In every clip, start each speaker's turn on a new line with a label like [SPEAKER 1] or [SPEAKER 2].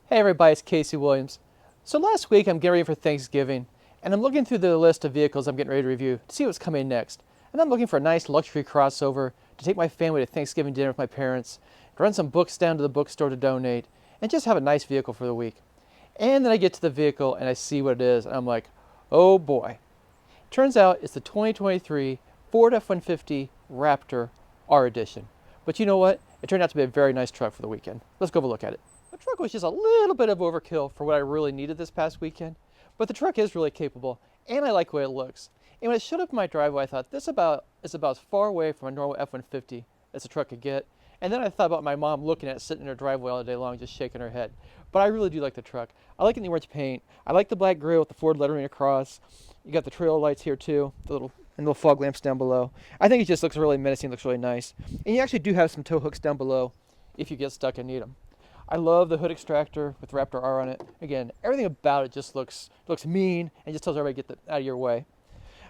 [SPEAKER 1] Hey everybody, it's Casey Williams. So last week I'm getting ready for Thanksgiving, and I'm looking through the list of vehicles I'm getting ready to review to see what's coming next. And I'm looking for a nice luxury crossover to take my family to Thanksgiving dinner with my parents, to run some books down to the bookstore to donate, and just have a nice vehicle for the week. And then I get to the vehicle and I see what it is, and I'm like, oh boy. Turns out it's the 2023 Ford F-150 Raptor R Edition. But you know what? It turned out to be a very nice truck for the weekend. Let's go have a look at it. The truck was just a little bit of overkill for what I really needed this past weekend, but the truck is really capable, and I like the way it looks. And when it showed up in my driveway, I thought this is about as far away from a normal F-150 as a truck could get. And then I thought about my mom looking at it sitting in her driveway all day long, just shaking her head. But I really do like the truck. I like it in the orange paint. I like the black grille with the Ford lettering across. You got the trail lights here too, the little fog lamps down below. I think it just looks really menacing, looks really nice. And you actually do have some tow hooks down below if you get stuck and need them. I love the hood extractor with Raptor R on it. Again, everything about it just looks mean and just tells everybody to get out of your way.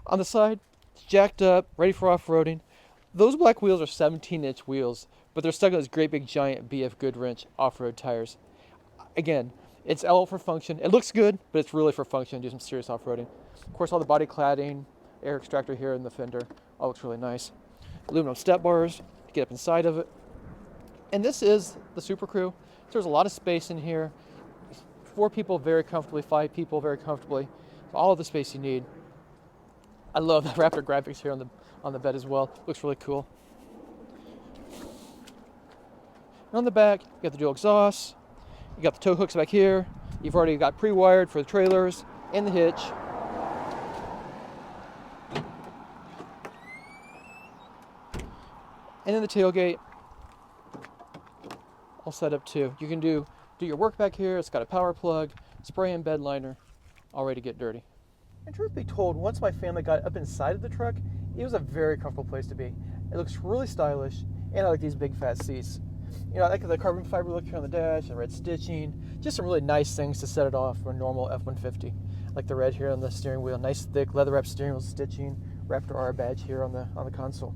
[SPEAKER 1] On the side, it's jacked up, ready for off-roading. Those black wheels are 17-inch wheels, but they're stuck on those great big giant BF Goodwrench off-road tires. Again, it's all for function. It looks good, but it's really for function, do some serious off-roading. Of course, all the body cladding, air extractor here in the fender, all looks really nice. Aluminum step bars to get up inside of it. And this is the Super Crew. There's a lot of space in here. 4 people very comfortably, 5 people very comfortably. All of the space you need. I love the Raptor graphics here on the bed as well. Looks really cool. And on the back, you got the dual exhaust. You got the tow hooks back here. You've already got pre-wired for the trailers and the hitch. And then the tailgate. All set up too. You can do your work back here. It's got a power plug, spray and bed liner, all ready to get dirty. And truth be told, once my family got up inside of the truck, it was a very comfortable place to be. It looks really stylish, and I like these big fat seats. You know, I like the carbon fiber look here on the dash, the red stitching, just some really nice things to set it off for a normal F-150. Like the red here on the steering wheel, nice thick leather wrapped steering wheel stitching, Raptor R badge here on the console.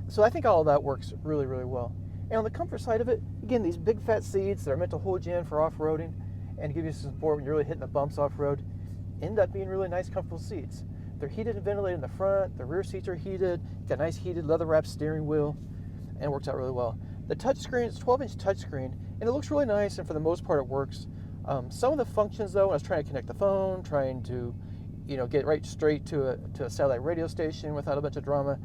[SPEAKER 1] So I think all of that works really, really well. And on the comfort side of it, again, these big fat seats that are meant to hold you in for off-roading and give you some support when you're really hitting the bumps off-road end up being really nice, comfortable seats. They're heated and ventilated in the front. The rear seats are heated. Got a nice heated leather-wrapped steering wheel, and it works out really well. The touchscreen, it's a 12-inch touchscreen, and it looks really nice, and for the most part, it works. Some of the functions, though, when I was trying to connect the phone, trying to, get right straight to a satellite radio station without a bunch of drama,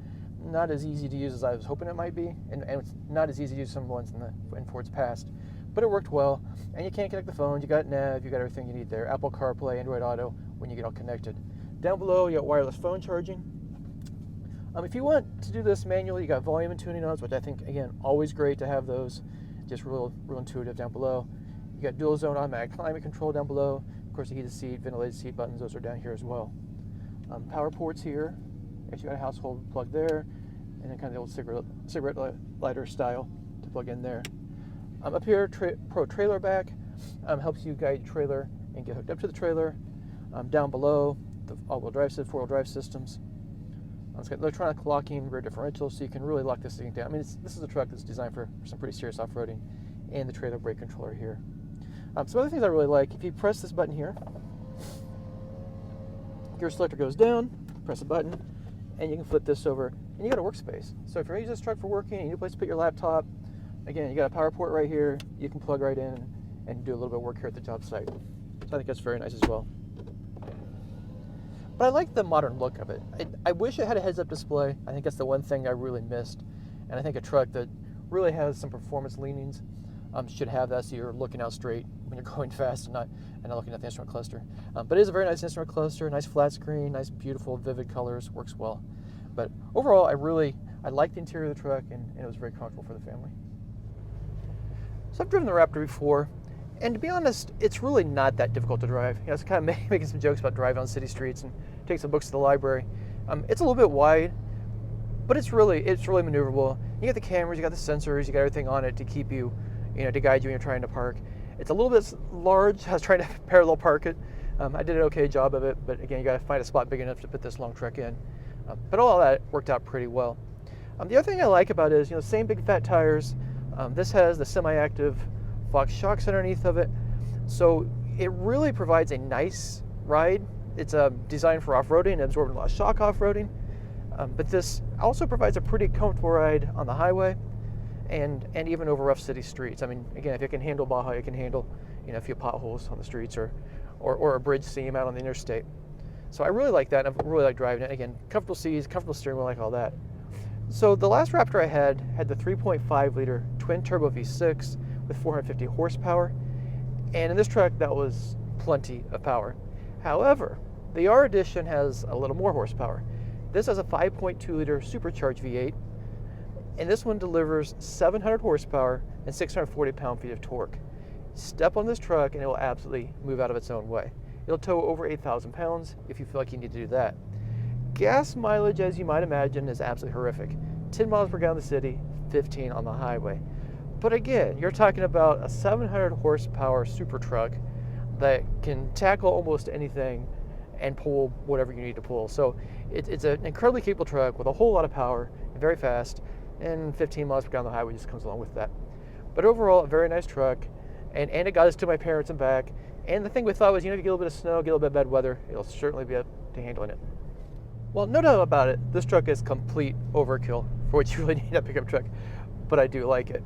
[SPEAKER 1] not as easy to use as I was hoping it might be, and it's not as easy to use some ones in Ford's past. But it worked well, and you can't connect the phone. You got nav, you got everything you need there. Apple CarPlay, Android Auto when you get all connected. Down below, you got wireless phone charging. If you want to do this manually, you got volume and tuning knobs, which I think, again, always great to have those. Just real intuitive down below. You got dual zone automatic climate control down below. Of course, the heated seat, ventilated seat buttons, those are down here as well. Power ports here. Actually got a household plug there, and then kind of the old cigarette lighter style to plug in there. Up here, Pro Trailer Back helps you guide your trailer and get hooked up to the trailer. Down below, the all-wheel drive, 4-wheel drive systems. It's got electronic locking, rear differential, so you can really lock this thing down. I mean, this is a truck that's designed for some pretty serious off-roading, and the trailer brake controller here. Some other things I really like, if you press this button here, gear selector goes down, press a button, and you can flip this over, and you got a workspace. So if you're using this truck for working, you need a place to put your laptop, again, you got a power port right here, you can plug right in and do a little bit of work here at the job site. So I think that's very nice as well. But I like the modern look of it. I wish it had a heads-up display. I think that's the one thing I really missed. And I think a truck that really has some performance leanings should have that, so you're looking out straight when you're going fast and not looking at the instrument cluster. But it is a very nice instrument cluster, nice flat screen, nice beautiful vivid colors, works well. But overall, I like the interior of the truck, and it was very comfortable for the family. So I've driven the Raptor before, and to be honest, it's really not that difficult to drive. I was kind of making some jokes about driving on city streets and taking some books to the library. It's a little bit wide, but it's really maneuverable. You got the cameras, you got the sensors, you got everything on it to keep you, to guide you when you're trying to park. It's a little bit large. I was trying to parallel park it. I did an okay job of it, but again, you got to find a spot big enough to put this long truck in. But all that worked out pretty well. The other thing I like about it is, same big fat tires. This has the semi-active Fox shocks underneath of it, So it really provides a nice ride. It's designed for off-roading and absorbing a lot of shock off-roading. But this also provides a pretty comfortable ride on the highway and even over rough city streets. I mean, again, if it can handle Baja, it can handle, a few potholes on the streets or a bridge seam out on the interstate. So I really like that, and I really like driving it. Again, comfortable seats, comfortable steering wheel, I like all that. So the last Raptor I had the 3.5 liter twin turbo V6 with 450 horsepower. And in this truck, that was plenty of power. However, the R Edition has a little more horsepower. This has a 5.2 liter supercharged V8, and this one delivers 700 horsepower and 640 pound-feet of torque. Step on this truck and it will absolutely move out of its own way. It'll tow over 8,000 pounds if you feel like you need to do that. Gas mileage, as you might imagine, is absolutely horrific. 10 miles per gallon in the city, 15 on the highway. But again, you're talking about a 700 horsepower super truck that can tackle almost anything and pull whatever you need to pull. So it's an incredibly capable truck with a whole lot of power and very fast, and 15 miles per gallon on the highway just comes along with that. But overall, a very nice truck, and it got us to my parents and back. And the thing we thought was, if you get a little bit of snow, get a little bit of bad weather, it'll certainly be up to handling it. Well, no doubt about it, this truck is complete overkill for what you really need in a pickup truck, but I do like it.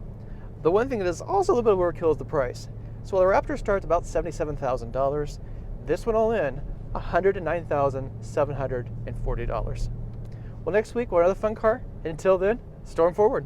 [SPEAKER 1] The one thing that is also a little bit of overkill is the price. So while the Raptor starts about $77,000, this one all in, $109,740. Well, next week, we'll have another fun car, and until then, storm forward.